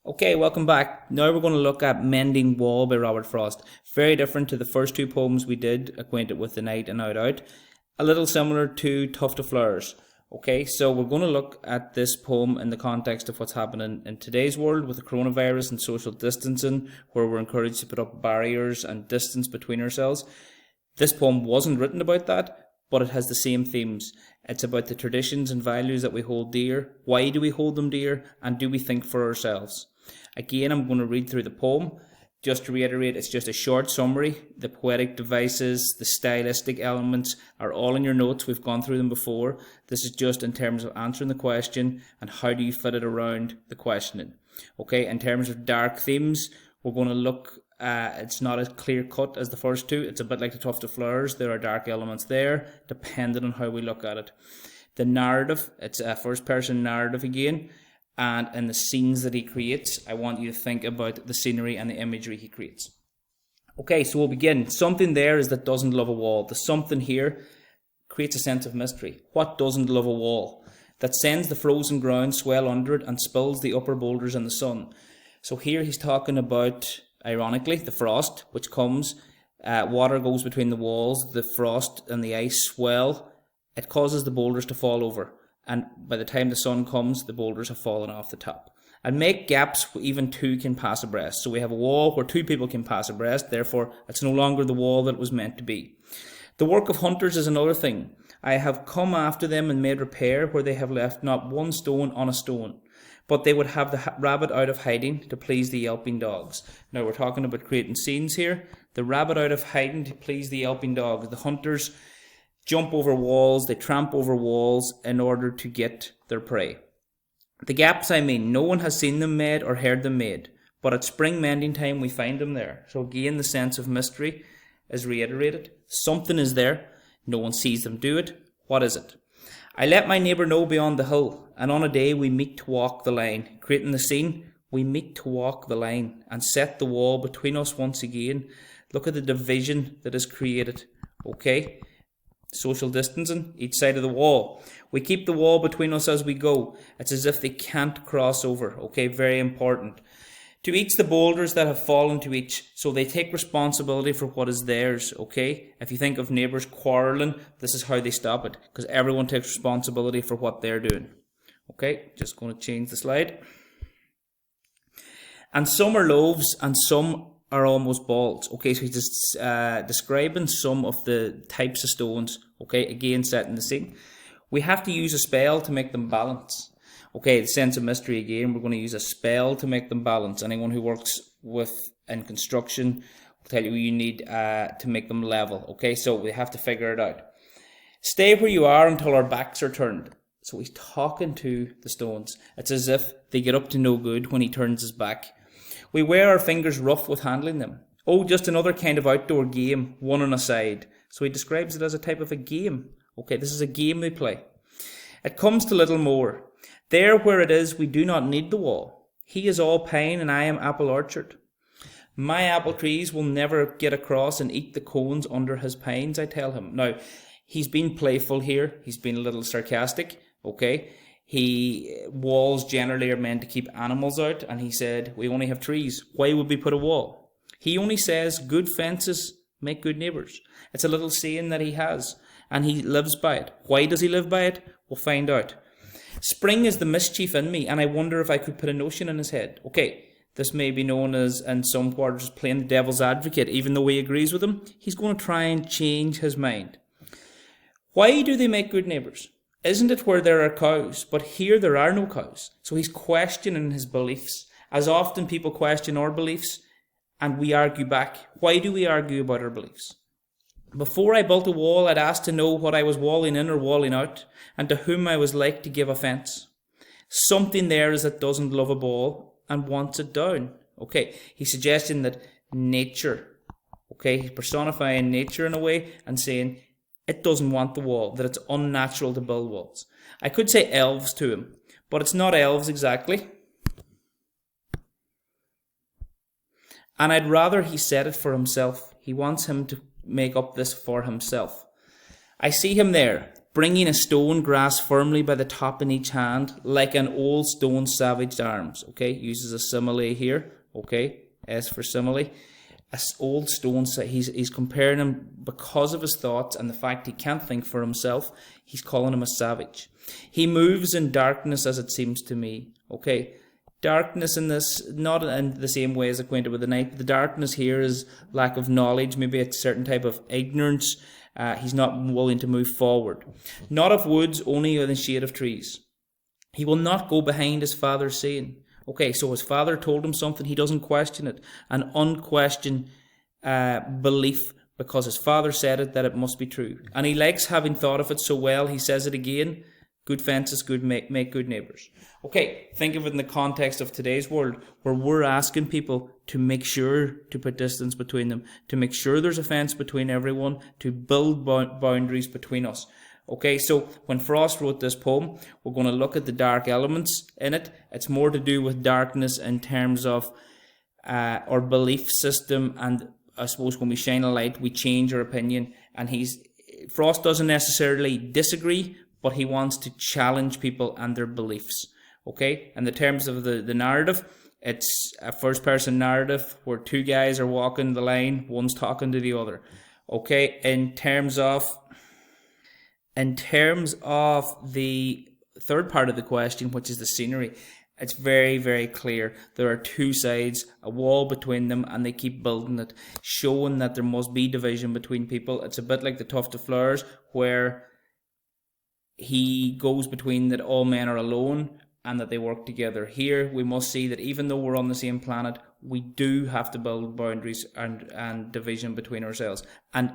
Okay, welcome back. Now we're going to look at Mending Wall by Robert Frost. Very different to the first two poems we did, Acquainted with the Night and Out Out. A little similar to Tuft of Flowers. Okay, so we're going to look at this poem in the context of what's happening in today's world with the coronavirus and social distancing, where we're encouraged to put up barriers and distance between ourselves. This poem wasn't written about that, but it has the same themes. It's about the traditions and values that we hold dear. Why do we hold them dear? And do we think for ourselves? Again, I'm going to read through the poem. Just to reiterate, it's just a short summary. The poetic devices, the stylistic elements are all in your notes. We've gone through them before. This is just in terms of answering the question and how do you fit it around the questioning. Okay, in terms of dark themes, we're going to look, it's not as clear cut as the first two. It's a bit like the Tuft of Flowers. There are dark elements there, depending on how we look at it. The narrative, it's a first person narrative again. And in the scenes that he creates, I want you to think about the scenery and the imagery he creates. Okay, so we'll begin. Something there is that doesn't love a wall. The something here creates a sense of mystery. What doesn't love a wall? That sends the frozen ground swell under it and spills the upper boulders in the sun. So here he's talking about, ironically, the frost, which comes. Water goes between the walls. The frost and the ice swell. It causes the boulders to fall over. And by the time the sun comes, the boulders have fallen off the top. And make gaps where even two can pass abreast. So we have a wall where two people can pass abreast, therefore it's no longer the wall that it was meant to be. The work of hunters is another thing. I have come after them and made repair where they have left not one stone on a stone. But they would have the rabbit out of hiding to please the yelping dogs. Now we're talking about creating scenes here. The rabbit out of hiding to please the yelping dogs. The hunters jump over walls, they tramp over walls in order to get their prey. The gaps, I mean, no one has seen them made or heard them made, but at spring mending time we find them there. So again, the sense of mystery is reiterated. Something is there, no one sees them do it. What is it? I let my neighbour know beyond the hill, and on a day we meet to walk the line. Creating the scene, we meet to walk the line and set the wall between us once again. Look at the division that is created, okay? Social distancing, each side of the wall. We keep the wall between us as we go. It's as if they can't cross over. Okay, very important. To each the boulders that have fallen to each, so they take responsibility for what is theirs. Okay, if you think of neighbours quarrelling, this is how they stop it, because everyone takes responsibility for what they're doing. Okay, just going to change the slide. And some are loaves and some are almost balls. Okay, so he's just describing some of the types of stones. Okay, again, setting the scene. We have to use a spell to make them balance. Okay, the sense of mystery again. We're going to use a spell to make them balance. Anyone who works in construction will tell you need to make them level. Okay, so we have to figure it out. Stay where you are until our backs are turned. So he's talking to the stones. It's as if they get up to no good when he turns his back. We wear our fingers rough with handling them. Oh, just another kind of outdoor game, one on a side. So he describes it as a type of a game. Okay, this is a game they play. It comes to little more. There where it is, we do not need the wall. He is all pine and I am apple orchard. My apple trees will never get across and eat the cones under his pines, I tell him. Now, he's been playful here. He's been a little sarcastic. Okay. Walls generally are meant to keep animals out, and he said, we only have trees. Why would we put a wall? He only says, good fences make good neighbours. It's a little saying that he has, and he lives by it. Why does he live by it? We'll find out. Spring is the mischief in me, and I wonder if I could put a notion in his head. Okay, this may be known as, in some quarters, playing the devil's advocate. Even though he agrees with him, he's going to try and change his mind. Why do they make good neighbours? Isn't it where there are cows? But here there are no cows. So he's questioning his beliefs. As often people question our beliefs, and we argue back. Why do we argue about our beliefs? Before I built a wall, I'd asked to know what I was walling in or walling out, and to whom I was like to give offence. Something there is that doesn't love a ball and wants it down. Okay, he's suggesting that nature, okay, he's personifying nature in a way and saying, it doesn't want the wall, that it's unnatural to build walls. I could say elves to him, but it's not elves exactly. And I'd rather he said it for himself. He wants him to make up this for himself. I see him there, bringing a stone grasped firmly by the top in each hand, like an old stone savaged arms. Okay, uses a simile here. Okay, S for simile. A old stone, he's comparing him because of his thoughts and the fact he can't think for himself. He's calling him a savage. He moves in darkness, as it seems to me. Okay, darkness in this, not in the same way as acquainted with the night. The darkness here is lack of knowledge. Maybe it's a certain type of ignorance. He's not willing to move forward. Not of woods, only in the shade of trees. He will not go behind his father's saying. Okay, so his father told him something, he doesn't question it. An unquestioned belief because his father said it, that it must be true. And he likes having thought of it so well, he says it again. Good fences make good neighbours. Okay, think of it in the context of today's world, where we're asking people to make sure to put distance between them, to make sure there's a fence between everyone, to build boundaries between us. Okay, so when Frost wrote this poem, we're going to look at the dark elements in it. It's more to do with darkness in terms of our belief system, and I suppose when we shine a light, we change our opinion. And Frost doesn't necessarily disagree, but he wants to challenge people and their beliefs. Okay, in the terms of the narrative, it's a first-person narrative where two guys are walking the line, one's talking to the other. Okay, in terms of the third part of the question, which is the scenery, it's very, very clear. There are two sides, a wall between them, and they keep building it, showing that there must be division between people. It's a bit like the Tuft of Flowers, where he goes between that all men are alone and that they work together. Here, we must see that even though we're on the same planet, we do have to build boundaries and division between ourselves. And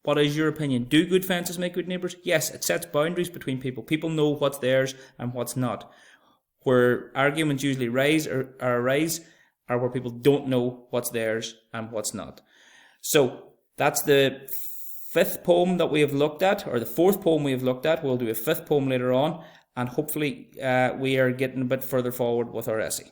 what is your opinion? Do good fences make good neighbours? Yes, it sets boundaries between people. People know what's theirs and what's not. Where arguments usually arise are where people don't know what's theirs and what's not. So that's the fifth poem that we have looked at, or the fourth poem we have looked at. We'll do a fifth poem later on, and hopefully we are getting a bit further forward with our essay.